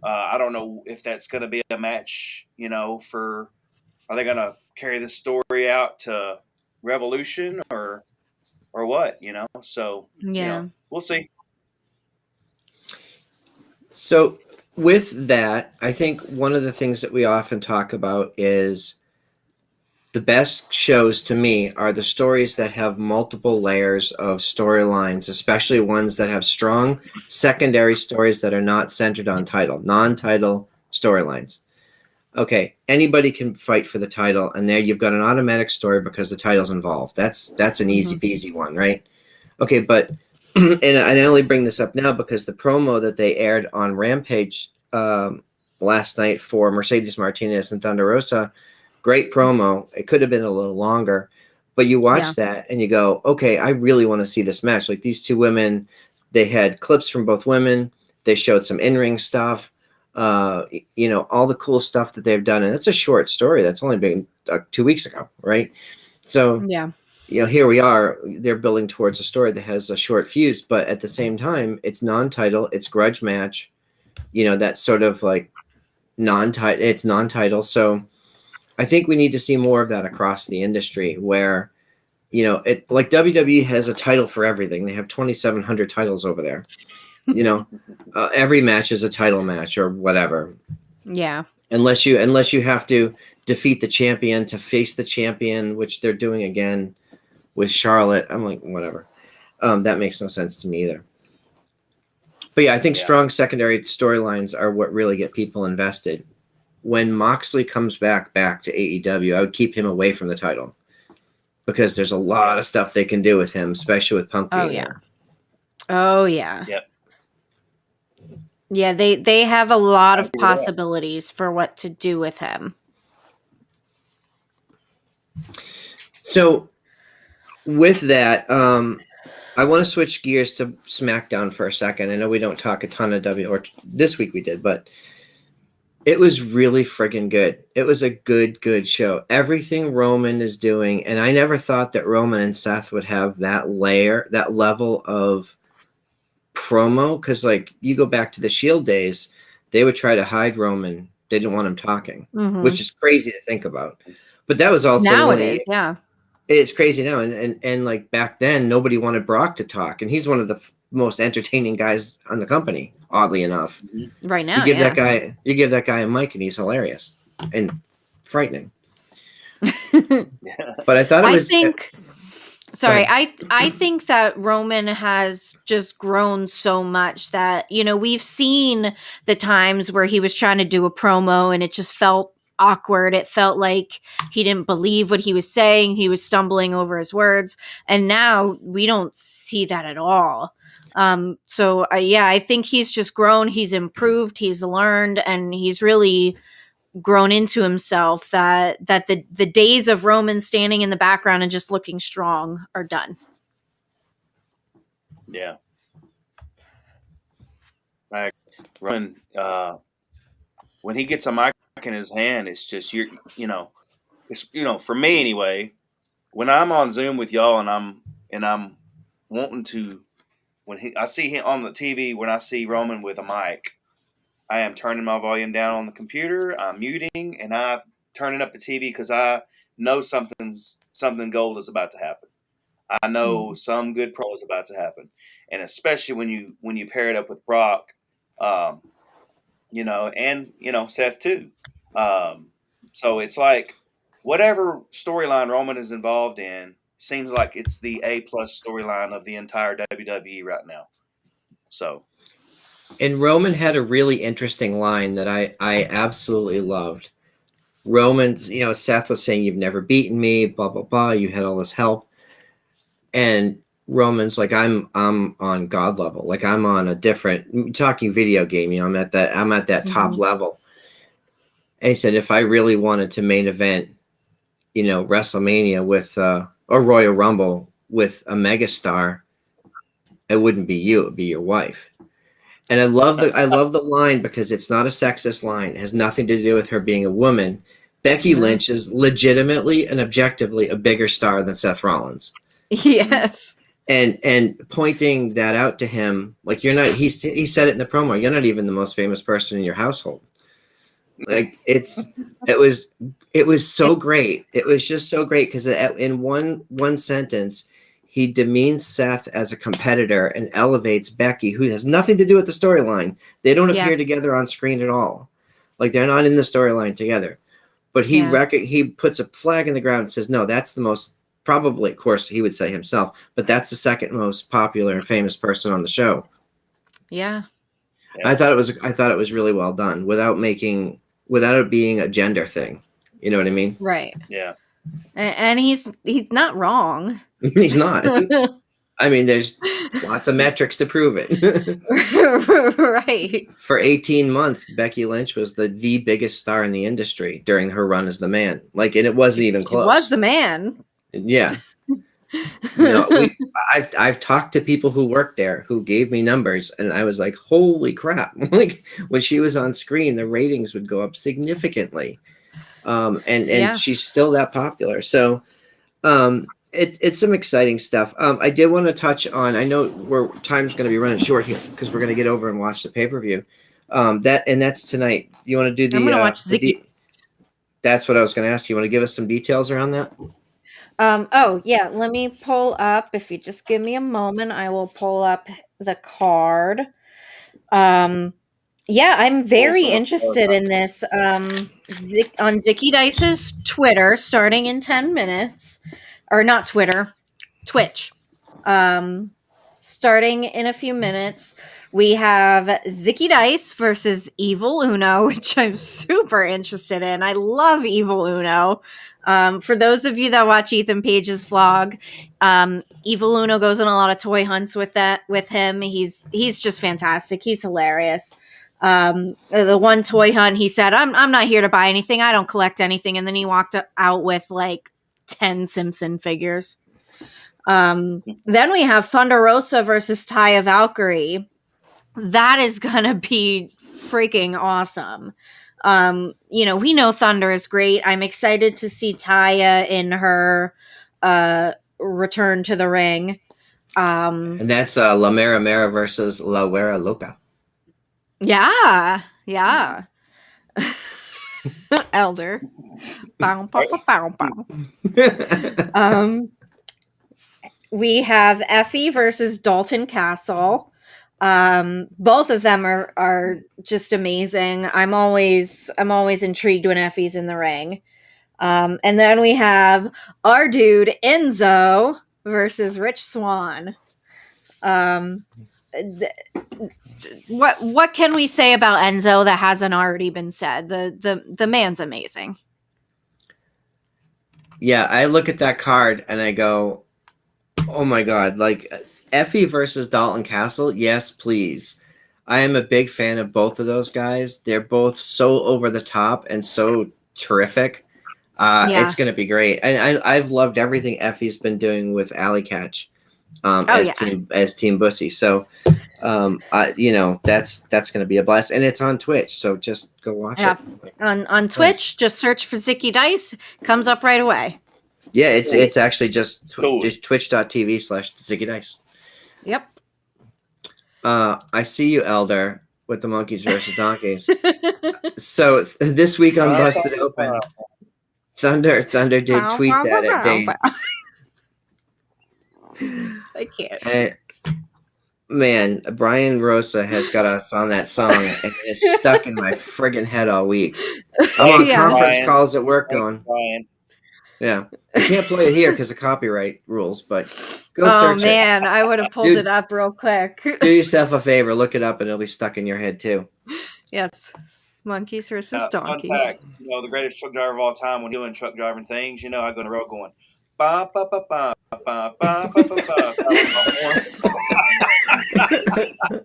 I don't know if that's going to be a match. Are they going to carry the story out to Revolution or what? So yeah, we'll see. So with that, I think one of the things that we often talk about is the best shows to me are the stories that have multiple layers of storylines, especially ones that have strong secondary stories that are not centered on non-title storylines. Okay, anybody can fight for the title, and there you've got an automatic story because the title's involved. That's an easy peasy one, right? Okay, but and I only bring this up now because the promo that they aired on Rampage last night for Mercedes Martinez and Thunder Rosa, great promo. It could have been a little longer, but you watch that and you go, okay, I really want to see this match. Like these two women, they had clips from both women. They showed some in-ring stuff, all the cool stuff that they've done. And it's a short story. That's only been 2 weeks ago, right? So, here we are. They're building towards a story that has a short fuse, but at the same time, it's non-title. It's grudge match. That's sort of like non-title. It's non-title. So, I think we need to see more of that across the industry where, it like WWE has a title for everything. They have 2,700 titles over there. Every match is a title match or whatever. Yeah. Unless you have to defeat the champion to face the champion, which they're doing again with Charlotte. I'm like, whatever. That makes no sense to me either. But yeah, I think strong secondary storylines are what really get people invested. When Moxley comes back to AEW, I would keep him away from the title because there's a lot of stuff they can do with him, especially with Punk being there. Oh, yeah. Yep. Yeah, they have a lot of possibilities for what to do with him. So with that, I want to switch gears to SmackDown for a second. I know we don't talk a ton of or this week we did, but it was really friggin' good. It was a good show. Everything Roman is doing, and I never thought that Roman and Seth would have that level of promo, because like you go back to the Shield days, they would try to hide Roman. They didn't want him talking, which is crazy to think about. But that was also nowadays, yeah. It's crazy now, and like back then, nobody wanted Brock to talk, and he's one of the most entertaining guys on the company. Oddly enough, right now, you give that guy a mic, and he's hilarious and frightening. But I thought it was. Sorry, I think that Roman has just grown so much that, we've seen the times where he was trying to do a promo and it just felt awkward. It felt like he didn't believe what he was saying. He was stumbling over his words. And now we don't see that at all. I think he's just grown. He's improved. He's learned, and he's really grown into himself that the days of Roman standing in the background and just looking strong are done. Yeah. Roman, when he gets a mic in his hand, it's just for me anyway, when I'm on Zoom with y'all and I'm wanting to, I see him on the TV, when I see Roman with a mic, I am turning my volume down on the computer, I'm muting, and I'm turning up the TV because I know something gold is about to happen. I know some good pro is about to happen, and especially when you pair it up with Brock, and Seth too. So it's like whatever storyline Roman is involved in seems like it's the A+ storyline of the entire WWE right now. So. And Roman had a really interesting line that I absolutely loved. Roman, Seth was saying, "You've never beaten me, blah, blah, blah. You had all this help." And Roman's like, I'm on God level. Like, I'm on a different, talking video game, I'm at that top level. And he said, if I really wanted to main event, WrestleMania with, or Royal Rumble with a megastar, it wouldn't be you, it would be your wife. And I love the line because it's not a sexist line. It has nothing to do with her being a woman. Becky Lynch is legitimately and objectively a bigger star than Seth Rollins. Yes. And pointing that out to him, like, you're not, he said it in the promo, you're not even the most famous person in your household. Like, it was so great. It was just so great because in one sentence, he demeans Seth as a competitor and elevates Becky, who has nothing to do with the storyline. They don't appear together on screen at all. Like, they're not in the storyline together. But he puts a flag in the ground and says, no, that's the most, probably, of course, he would say himself, but that's the second most popular and famous person on the show. Yeah. I thought it was really well done without it being a gender thing. You know what I mean? Right. Yeah. And he's not wrong. He's not. I mean, there's lots of metrics to prove it. Right. For 18 months, Becky Lynch was the biggest star in the industry during her run as the man. Like, and it wasn't even close. It was the man. Yeah. I've talked to people who worked there who gave me numbers, and I was like, holy crap. Like, when she was on screen, the ratings would go up significantly. And she's still that popular. So it's some exciting stuff. I did want to touch on, I know time's going to be running short here because we're going to get over and watch the pay-per-view. That's tonight. You want to do the, I'm going to watch Zicky. That's what I was going to ask you. Want to give us some details around that? Let me pull up. If you just give me a moment, I will pull up the card. I'm very interested in this. On Zicky Dice's Twitter, starting in 10 minutes, or not Twitter, Twitch. Starting in a few minutes, we have Zicky Dice versus Evil Uno, which I'm super interested in. I love Evil Uno. For those of you that watch Ethan Page's vlog, Evil Uno goes on a lot of toy hunts with him. He's just fantastic. He's hilarious. The one toy hunt, he said, I'm not here to buy anything. I don't collect anything. And then he walked out with like 10 Simpson figures. Then we have Thunder Rosa versus Taya Valkyrie. That is going to be freaking awesome. We know Thunder is great. I'm excited to see Taya in her return to the ring. And that's La Mera Mera versus La Wera Loca. Yeah. Elder. Bow, bow, bow, bow. We have Effie versus Dalton Castle. Both of them are just amazing. I'm always intrigued when Effie's in the ring. And then we have our dude Enzo versus Rich Swann. What can we say about Enzo that hasn't already been said? The man's amazing. Yeah, I look at that card and I go, oh my God, like Effie versus Dalton Castle. Yes, please. I am a big fan of both of those guys. They're both so over the top and so terrific. It's going to be great. And I've loved everything Effie's been doing with Alley Catch as Team Bussy. So, that's going to be a blast. And it's on Twitch. So just go watch it. On Twitch, just search for Zicky Dice. Comes up right away. Yeah, it's actually just twitch.tv/Zicky Dice. Yep. I see you, Elder, with the monkeys versus donkeys. So this week on Busted Open, Thunder did tweet that at Dave. I can't. And, man, Brian Rosa has got us on that song, and it's stuck in my friggin' head all week. I'm on conference calls at work going. Yeah, I can't play it here because of copyright rules, but go search it. Oh, man, I would have pulled it up real quick. Do yourself a favor, look it up, and it'll be stuck in your head, too. Yes. Monkeys versus donkeys. Fun fact, the greatest truck driver of all time, when doing truck driving things, I go on the road going, ba ba ba ba ba ba ba ba.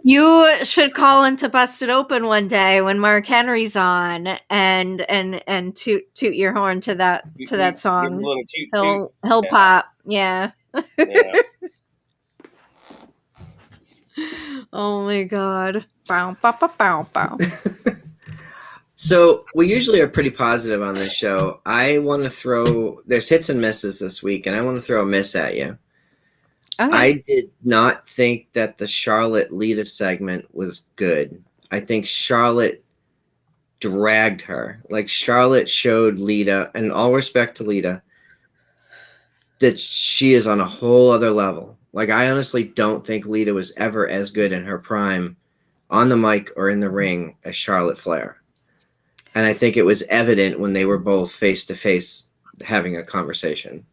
You should call into Busted Open one day when Mark Henry's on and toot your horn to that song. He'll pop. Yeah. Oh my God. Bow, bow, bow, bow, bow. So we usually are pretty positive on this show. I want to there's hits and misses this week, and I want to throw a miss at you. Okay. I did not think that the Charlotte Lita segment was good. I think Charlotte dragged her. Like, Charlotte showed Lita, and all respect to Lita, that she is on a whole other level. Like, I honestly don't think Lita was ever as good in her prime on the mic or in the ring as Charlotte Flair. And I think it was evident when they were both face-to-face having a conversation.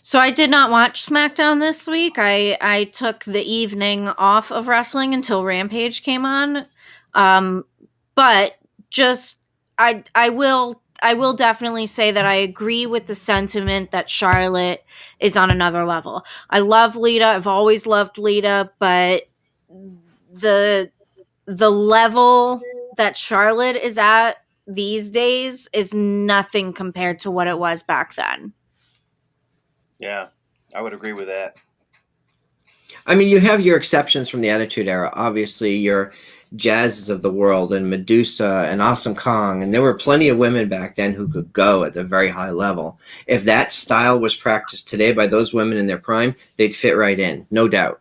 So I did not watch SmackDown this week. I took the evening off of wrestling until Rampage came on. But just I will definitely say that I agree with the sentiment that Charlotte is on another level. I love Lita. I've always loved Lita, but the level that Charlotte is at these days is nothing compared to what it was back then. Yeah, I would agree with that. I mean, you have your exceptions from the Attitude Era. Obviously, your Jazzes of the world and Medusa and Awesome Kong. And there were plenty of women back then who could go at the very high level. If that style was practiced today by those women in their prime, they'd fit right in, no doubt.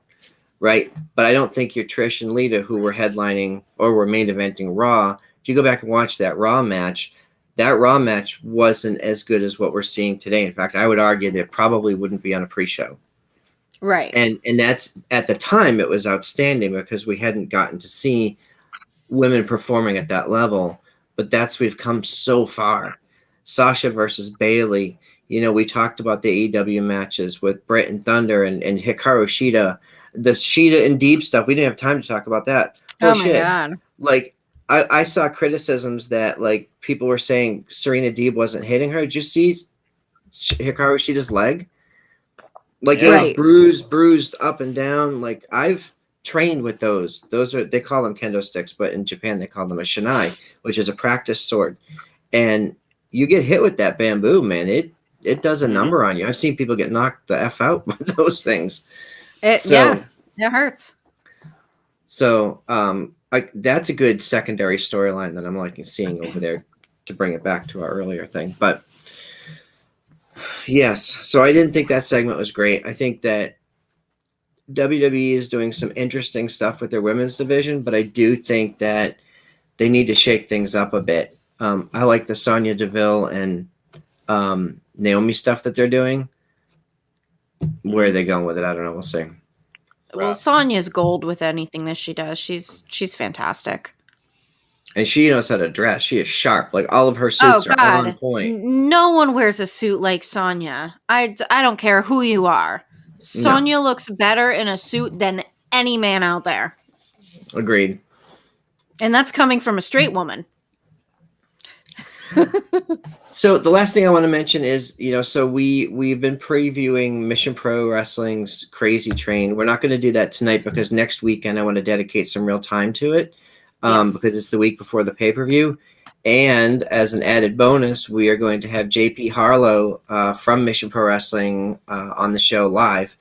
Right? But I don't think your Trish and Lita, who were headlining or were main eventing Raw, if you go back and watch that Raw match wasn't as good as what we're seeing today. In fact, I would argue that it probably wouldn't be on a pre-show. Right. And that's, at the time, it was outstanding because we hadn't gotten to see women performing at that level. But we've come so far. Sasha versus Bayley. We talked about the AEW matches with Britt and Thunder and Hikaru Shida. The Shida and Deeb stuff, we didn't have time to talk about that. Oh my God. Like, I saw criticisms that, like, people were saying Serena Deeb wasn't hitting her. Did you see Hikaru Shida's leg? Like, it was bruised up and down. Like, I've trained with those. They call them kendo sticks, but in Japan they call them a shinai, which is a practice sword. And you get hit with that bamboo, man. It does a number on you. I've seen people get knocked the F out with those things. It hurts. So, that's a good secondary storyline that I'm liking seeing over there to bring it back to our earlier thing. But yes, so I didn't think that segment was great. I think that WWE is doing some interesting stuff with their women's division, but I do think that they need to shake things up a bit. I like the Sonya Deville and Naomi stuff that they're doing. Where are they going with it? I don't know. We'll see. Well, Sonya's gold with anything that she does. She's fantastic. And she knows how to dress. She is sharp. Like all of her Oh suits are on God, point. no one wears a suit like Sonya. I don't care who you are. Sonya looks better in a suit than any man out there, Agreed. and that's coming from a straight woman. So the last thing I want to mention is, so we've been previewing Mission Pro Wrestling's Crazy Train. We're not going to do that tonight because next weekend I want to dedicate some real time to it, because it's the week before the pay-per-view. And as an added bonus, we are going to have JP Harlow from Mission Pro Wrestling on the show live.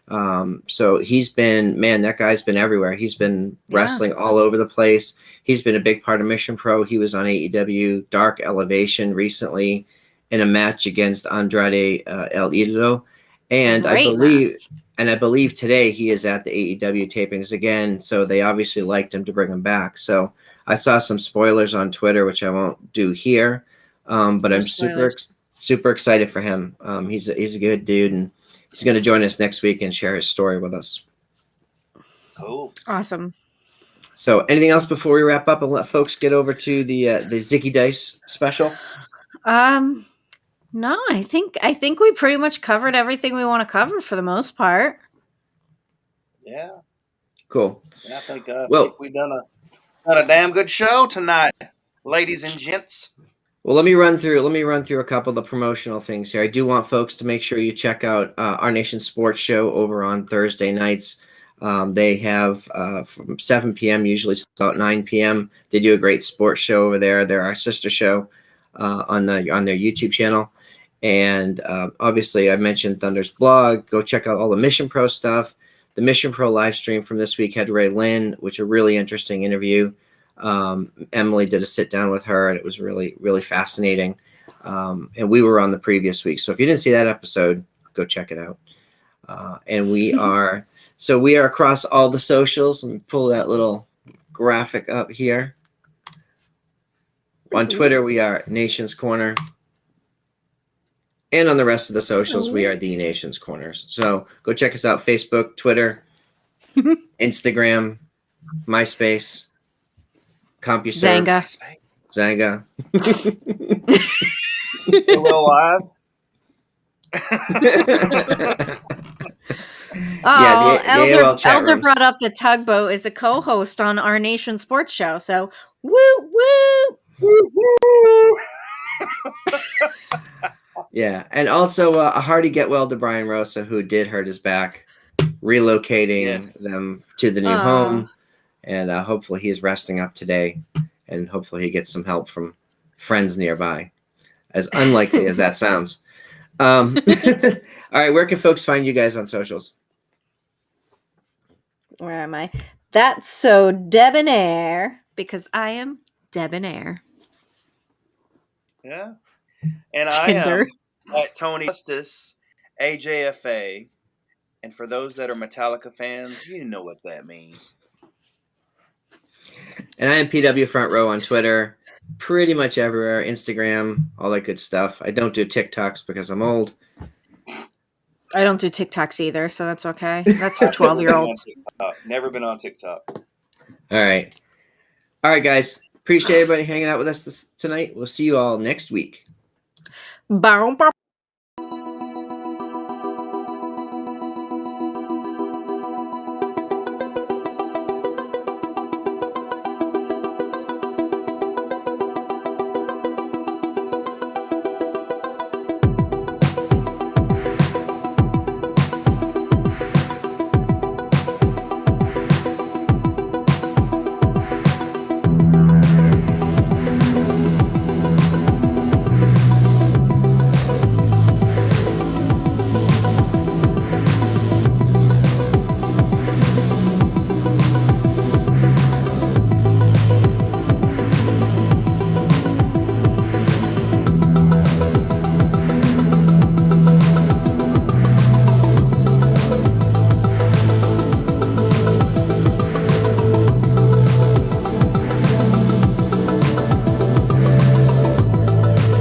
So that guy's been everywhere. He's been wrestling all over the place. He's been a big part of Mission Pro. He was on AEW Dark Elevation recently in a match against Andrade El Idolo. And I believe today he is at the AEW tapings again. So they obviously liked him to bring him back. So I saw some spoilers on Twitter, which I won't do here. But I'm super excited for him. He's a good dude, and he's going to join us next week and share his story with us. Cool. Awesome. So anything else before we wrap up and let folks get over to the Zicky Dice special? No, I think we pretty much covered everything we want to cover for the most part. Yeah. Cool. Yeah, I think we've done a damn good show tonight, ladies and gents. Well, let me run through a couple of the promotional things here. I do want folks to make sure you check out Our Nation Sports Show over on Thursday nights. They have from 7 p.m. usually to about 9 p.m. They do a great sports show over there. They're our sister show on their YouTube channel. And obviously, I mentioned Thunder's blog. Go check out all the Mission Pro stuff. The Mission Pro live stream from this week had Ray Lynn, which a really interesting interview. Emily did a sit down with her, and it was really, really fascinating. And we were on the previous week. So if you didn't see that episode, go check it out. And we are across all the socials. Let me pull that little graphic up here. On Twitter, we are Nation's Corner. And on the rest of the socials, we are the Nation's Corners. So go check us out. Facebook, Twitter, Instagram, MySpace, CompuServe. Zanga. We're live. Elder brought up the Tugboat as a co-host on Our Nation Sports Show. So, woo, woo, woo, woo. Yeah, and also a hearty get well to Brian Rosa, who did hurt his back, relocating them to the new home, and hopefully he's resting up today, and hopefully he gets some help from friends nearby, as unlikely as that sounds. All right, where can folks find you guys on socials? Where am I? That's so debonair, because I am debonair. Yeah. And Tinder. I am at Tony Justice, AJFA. And for those that are Metallica fans, you know what that means. And I am PW Front Row on Twitter, pretty much everywhere, Instagram, all that good stuff. I don't do TikToks because I'm old. I don't do TikToks either, so that's okay. That's for 12-year-olds. Never been on TikTok. All right, guys. Appreciate everybody hanging out with us tonight. We'll see you all next week. Bow, bow.